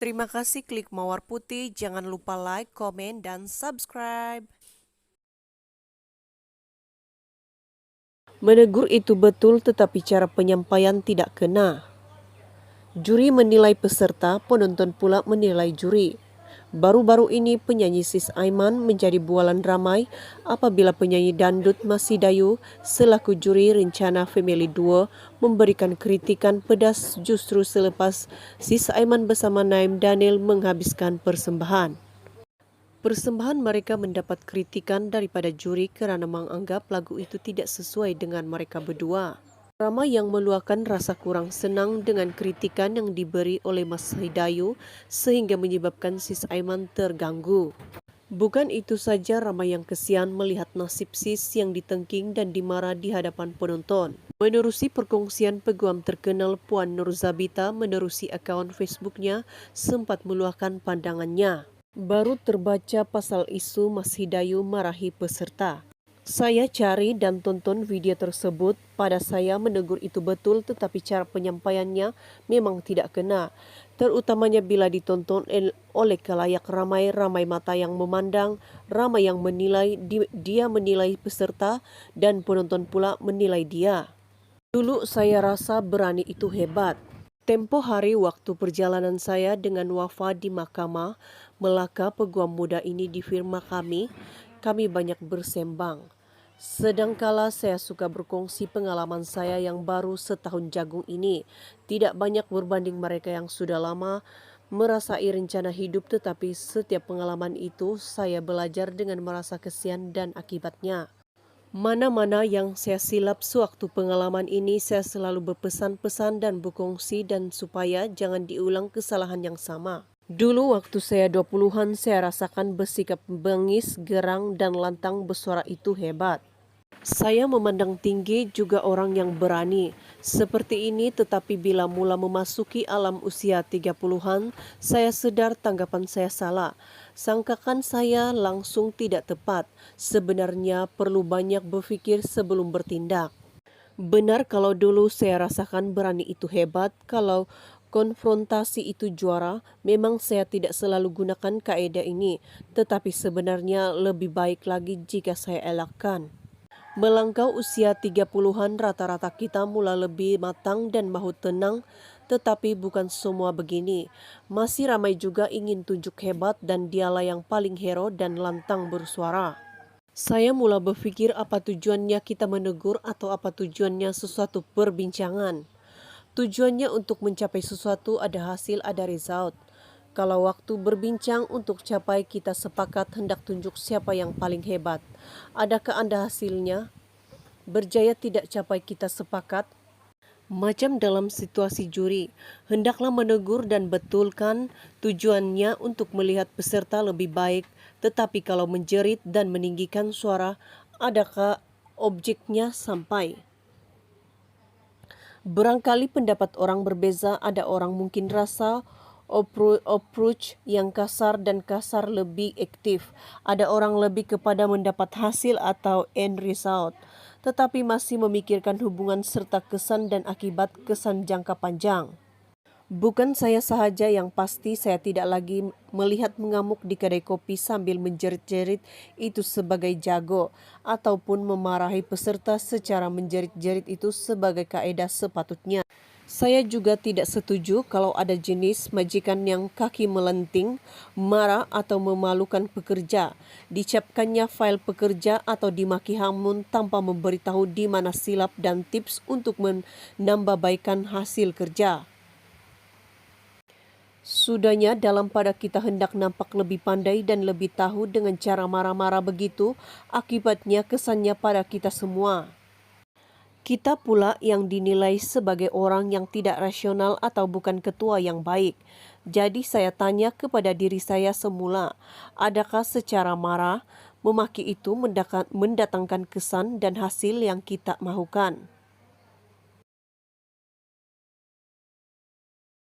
Terima kasih klik mawar putih, jangan lupa like, komen, dan subscribe. Menegur itu betul tetapi cara penyampaian tidak kena. Juri menilai peserta, penonton pula menilai juri. Baru-baru ini penyanyi Sis Aiman menjadi bualan ramai apabila penyanyi dangdut Masidayu selaku juri rencana Family Duo memberikan kritikan pedas justru selepas Sis Aiman bersama Naim Daniel menghabiskan persembahan. Persembahan mereka mendapat kritikan daripada juri kerana menganggap lagu itu tidak sesuai dengan mereka berdua. Ramai yang meluahkan rasa kurang senang dengan kritikan yang diberi oleh Mas Hidayu sehingga menyebabkan Sis Aiman terganggu. Bukan itu saja, ramai yang kesian melihat nasib Sis yang ditengking dan dimarah di hadapan penonton. Menerusi perkongsian peguam terkenal Puan Nurzabita menerusi akaun Facebooknya sempat meluahkan pandangannya. Baru terbaca pasal isu Mas Hidayu marahi peserta. Saya cari dan tonton video tersebut. Pada saya menegur itu betul tetapi cara penyampaiannya memang tidak kena. Terutamanya bila ditonton oleh kalayak ramai mata yang memandang, ramai yang menilai, dia menilai peserta dan penonton pula menilai dia. Dulu saya rasa berani itu hebat. Tempo hari waktu perjalanan saya dengan Wafa di mahkamah, Melaka peguam muda ini di firma kami banyak bersembang. Sedangkala saya suka berkongsi pengalaman saya yang baru setahun jagung ini, tidak banyak berbanding mereka yang sudah lama merasai rencana hidup, tetapi setiap pengalaman itu saya belajar dengan merasa kesian dan akibatnya. Mana-mana yang saya silap sewaktu pengalaman ini, saya selalu berpesan-pesan dan berkongsi dan supaya jangan diulang kesalahan yang sama. Dulu waktu saya 20-an saya rasakan bersikap bengis, gerang, dan lantang bersuara itu hebat. Saya memandang tinggi juga orang yang berani seperti ini, tetapi bila mula memasuki alam usia 30-an, saya sedar tanggapan saya salah. Sangkakan saya langsung tidak tepat. Sebenarnya perlu banyak berfikir sebelum bertindak. Benar kalau dulu saya rasakan berani itu hebat, kalau konfrontasi itu juara, memang saya tidak selalu gunakan kaedah ini, tetapi sebenarnya lebih baik lagi jika saya elakkan. Melangkau usia 30-an, rata-rata kita mula lebih matang dan mahu tenang, tetapi bukan semua begini. Masih ramai juga ingin tunjuk hebat dan dialah yang paling hero dan lantang bersuara. Saya mula berfikir apa tujuannya kita menegur atau apa tujuannya sesuatu perbincangan. Tujuannya untuk mencapai sesuatu, ada hasil, ada result. Kalau waktu berbincang untuk capai kita sepakat hendak tunjuk siapa yang paling hebat. Adakah Anda hasilnya? Berjaya tidak capai kita sepakat? Macam dalam situasi juri, hendaklah menegur dan betulkan tujuannya untuk melihat peserta lebih baik. Tetapi kalau menjerit dan meninggikan suara, adakah objeknya sampai? Barangkali pendapat orang berbeza, ada orang mungkin rasa approach yang kasar dan kasar lebih aktif. Ada orang lebih kepada mendapat hasil atau end result, tetapi masih memikirkan hubungan serta kesan dan akibat kesan jangka panjang. Bukan saya sahaja yang pasti, saya tidak lagi melihat mengamuk di kedai kopi sambil menjerit-jerit itu sebagai jago, ataupun memarahi peserta secara menjerit-jerit itu sebagai kaedah sepatutnya. Saya juga tidak setuju kalau ada jenis majikan yang kaki melenting, marah atau memalukan pekerja, dicapkannya file pekerja atau dimaki hamun tanpa memberitahu di mana silap dan tips untuk menambahbaikan hasil kerja. Sudahnya dalam pada kita hendak nampak lebih pandai dan lebih tahu, dengan cara marah-marah begitu, akibatnya kesannya pada kita semua. Kita pula yang dinilai sebagai orang yang tidak rasional atau bukan ketua yang baik. Jadi saya tanya kepada diri saya semula, adakah secara marah, memaki itu mendatangkan kesan dan hasil yang kita mahukan?